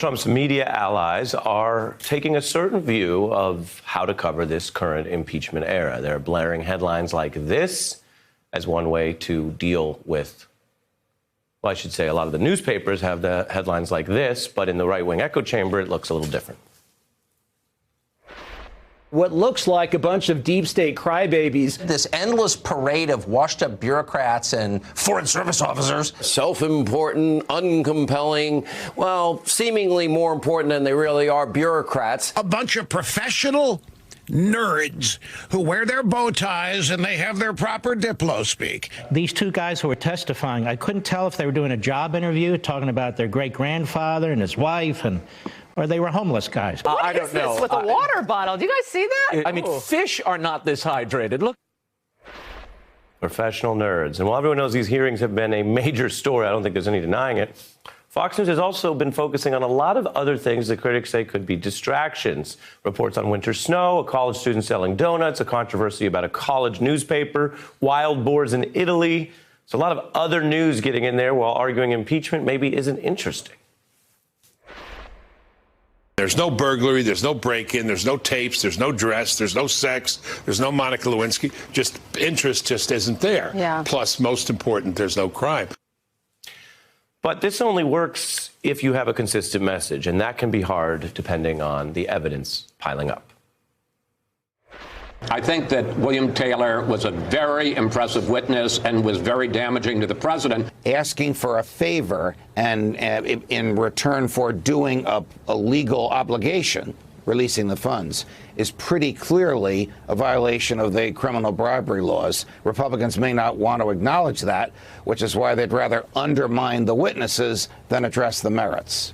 Trump's media allies are taking a certain view of how to cover this current impeachment era. They're blaring headlines like this as one way to deal with, well, I should say a lot of the newspapers have the headlines like this, but in the right-wing echo chamber, it looks a little different. What looks like a bunch of deep state crybabies. This endless parade of washed-up bureaucrats and foreign service officers. Self-important, uncompelling, well, seemingly more important than they really are, bureaucrats. A bunch of professional nerds who wear their bow ties and they have their proper Diplo speak. These two guys who were testifying, I couldn't tell if they were doing a job interview, talking about their great-grandfather and his wife, or they were homeless guys. I don't know. With a water bottle. Do you guys see that? I mean, fish are not this hydrated. Look. Professional nerds. And while everyone knows these hearings have been a major story, I don't think there's any denying it, Fox News has also been focusing on a lot of other things that critics say could be distractions. Reports on winter snow, a college student selling donuts, a controversy about a college newspaper, wild boars in Italy. So a lot of other news getting in there while arguing impeachment maybe isn't interesting. There's no burglary, there's no break-in, there's no tapes, there's no dress, there's no sex, there's no Monica Lewinsky. Just interest just isn't there. Yeah. Plus, most important, there's no crime. But this only works if you have a consistent message, and that can be hard depending on the evidence piling up. I think that William Taylor was a very impressive witness and was very damaging to the president. Asking for a favor and in return for doing a legal obligation, releasing the funds, is pretty clearly a violation of the criminal bribery laws. Republicans may not want to acknowledge that, which is why they'd rather undermine the witnesses than address the merits.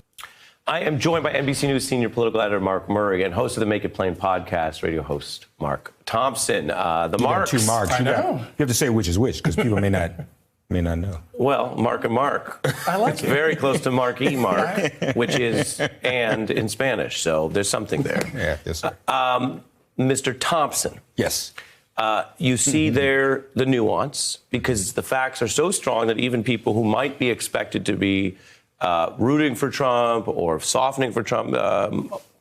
I am joined by NBC News senior political editor Mark Murray and host of the Make It Plain podcast, radio host Mark Thompson. The Marks. Two Marks. You have to say which is which because people may not know. Well, Mark and Mark. I like it. It's very close to Mark-y Mark, which is and in Spanish. So there's something there. Yeah, yes, sir. Mr. Thompson. Yes. You see there the nuance because the facts are so strong that even people who might be expected to be rooting for Trump or softening for Trump,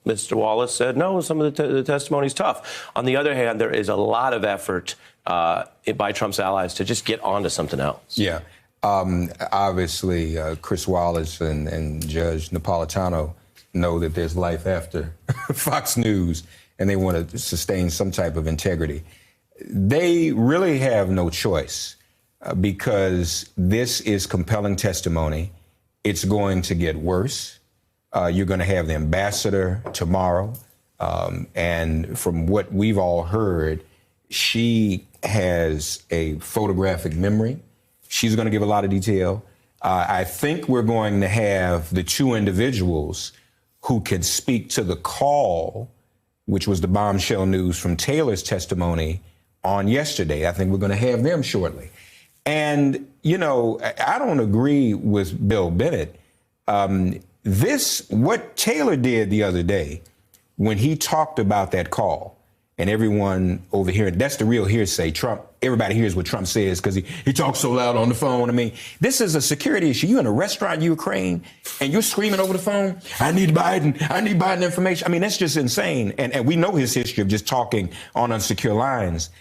Mr. Wallace said, no, some of the testimony is tough. On the other hand, there is a lot of effort by Trump's allies to just get onto something else. Yeah. Obviously, Chris Wallace and Judge Napolitano know that there's life after Fox News, and they want to sustain some type of integrity. They really have no choice because this is compelling testimony. It's going to get worse. You're going to have the ambassador tomorrow. And from what we've all heard, she has a photographic memory. She's going to give a lot of detail. I think we're going to have the two individuals who can speak to the call, which was the bombshell news from Taylor's testimony on yesterday. I think we're going to have them shortly. And, you know, I don't agree with Bill Bennett. What Taylor did the other day when he talked about that call and everyone over here, that's the real hearsay. Trump, everybody hears what Trump says because he talks so loud on the phone. I mean, this is a security issue. You're in a restaurant in Ukraine and you're screaming over the phone, I need Biden information. I mean, that's just insane. And we know his history of just talking on unsecure lines.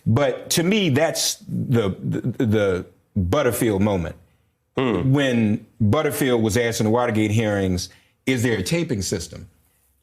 But to me, that's the Butterfield moment. When Butterfield was asked in the Watergate hearings, is there a taping system?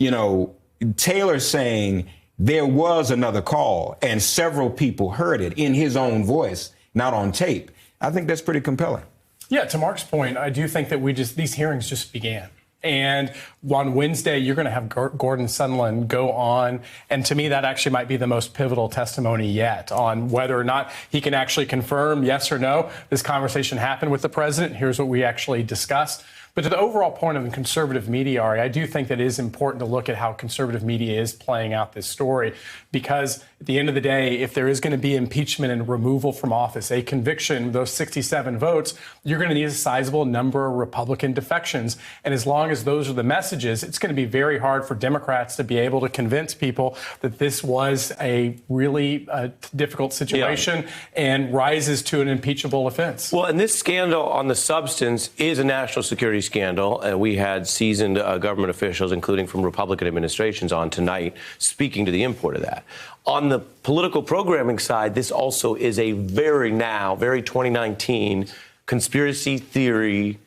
You know, Taylor saying there was another call and several people heard it in his own voice, not on tape. I think that's pretty compelling. Yeah, to Mark's point, I do think that these hearings just began. And on Wednesday, you're going to have Gordon Sondland go on. And to me, that actually might be the most pivotal testimony yet on whether or not he can actually confirm, yes or no, this conversation happened with the president. Here's what we actually discussed. But to the overall point of the conservative media, Ari, I do think that it is important to look at how conservative media is playing out this story, because at the end of the day, if there is going to be impeachment and removal from office, a conviction, those 67 votes, you're going to need a sizable number of Republican defections. And as long as those are the messages, it's going to be very hard for Democrats to be able to convince people that this was a really difficult situation and rises to an impeachable offense. Well, and this scandal on the substance is a national security Bribery scandal. We had seasoned government officials, including from Republican administrations, on tonight speaking to the import of that. On the political programming side, this also is a very 2019 conspiracy theory,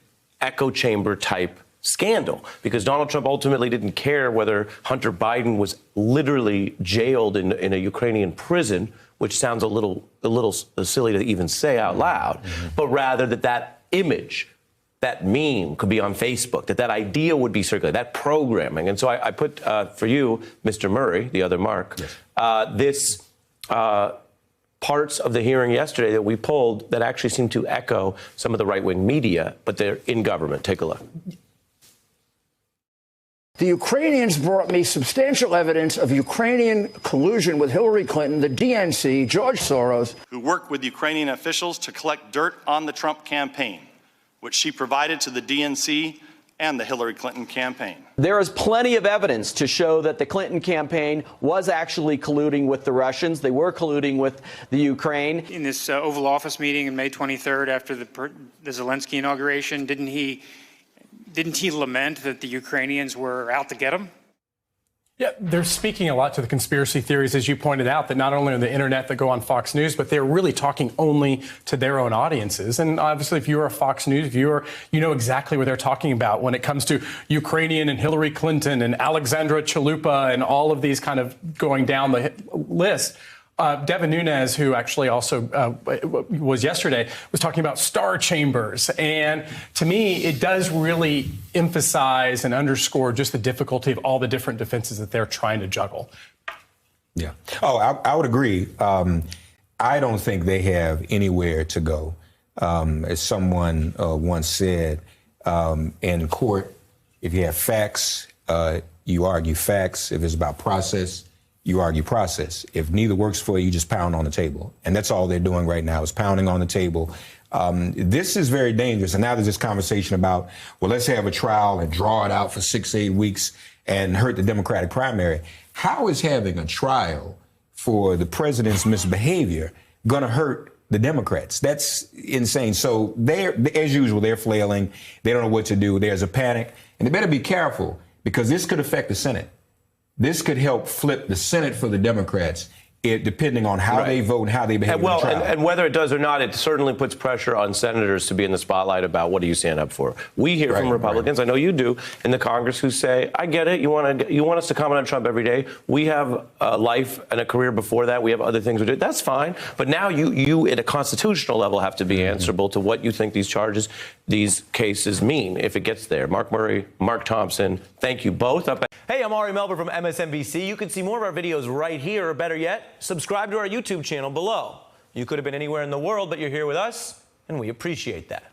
echo chamber type scandal, because Donald Trump ultimately didn't care whether Hunter Biden was literally jailed in a Ukrainian prison, which sounds a little silly to even say out loud, but rather that image, that meme could be on Facebook, that idea would be circulated, that programming. And so I put for you, Mr. Murray, the other Mark, this parts of the hearing yesterday that we pulled that actually seem to echo some of the right-wing media, but they're in government. Take a look. The Ukrainians brought me substantial evidence of Ukrainian collusion with Hillary Clinton, the DNC, George Soros, who worked with Ukrainian officials to collect dirt on the Trump campaign, which she provided to the DNC and the Hillary Clinton campaign. There is plenty of evidence to show that the Clinton campaign was actually colluding with the Russians. They were colluding with the Ukraine. In this Oval Office meeting on May 23rd after the Zelensky inauguration, didn't he lament that the Ukrainians were out to get him? Yeah, they're speaking a lot to the conspiracy theories, as you pointed out, that not only on the internet that go on Fox News, but they're really talking only to their own audiences. And obviously, if you're a Fox News viewer, you know exactly what they're talking about when it comes to Ukrainian and Hillary Clinton and Alexandra Chalupa and all of these kind of going down the list. Devin Nunes, who actually also was yesterday, was talking about star chambers. And to me, it does really emphasize and underscore just the difficulty of all the different defenses that they're trying to juggle. Yeah. Oh, I would agree. I don't think they have anywhere to go. As someone once said, in court, if you have facts, you argue facts. If it's about process, you argue process. If neither works for you, you just pound on the table. And that's all they're doing right now is pounding on the table. This is very dangerous. And now there's this conversation about, well, let's have a trial and draw it out for 6-8 weeks and hurt the Democratic primary. How is having a trial for the president's misbehavior going to hurt the Democrats? That's insane. So as usual, they're flailing. They don't know what to do. There's a panic. And they better be careful, because this could affect the Senate. This could help flip the Senate for the Democrats, depending on how they vote and how they behave. And whether it does or not, it certainly puts pressure on senators to be in the spotlight about what do you stand up for. We hear from Republicans, I know you do, in the Congress, who say, I get it, you want us to comment on Trump every day. We have a life and a career before that. We have other things we do. That's fine. But now you at a constitutional level have to be answerable to what you think these charges, these cases mean if it gets there. Mark Murray, Mark Thompson, thank you both. Hey, I'm Ari Melber from MSNBC. You can see more of our videos right here, or better yet, subscribe to our YouTube channel below. You could have been anywhere in the world, but you're here with us, and we appreciate that.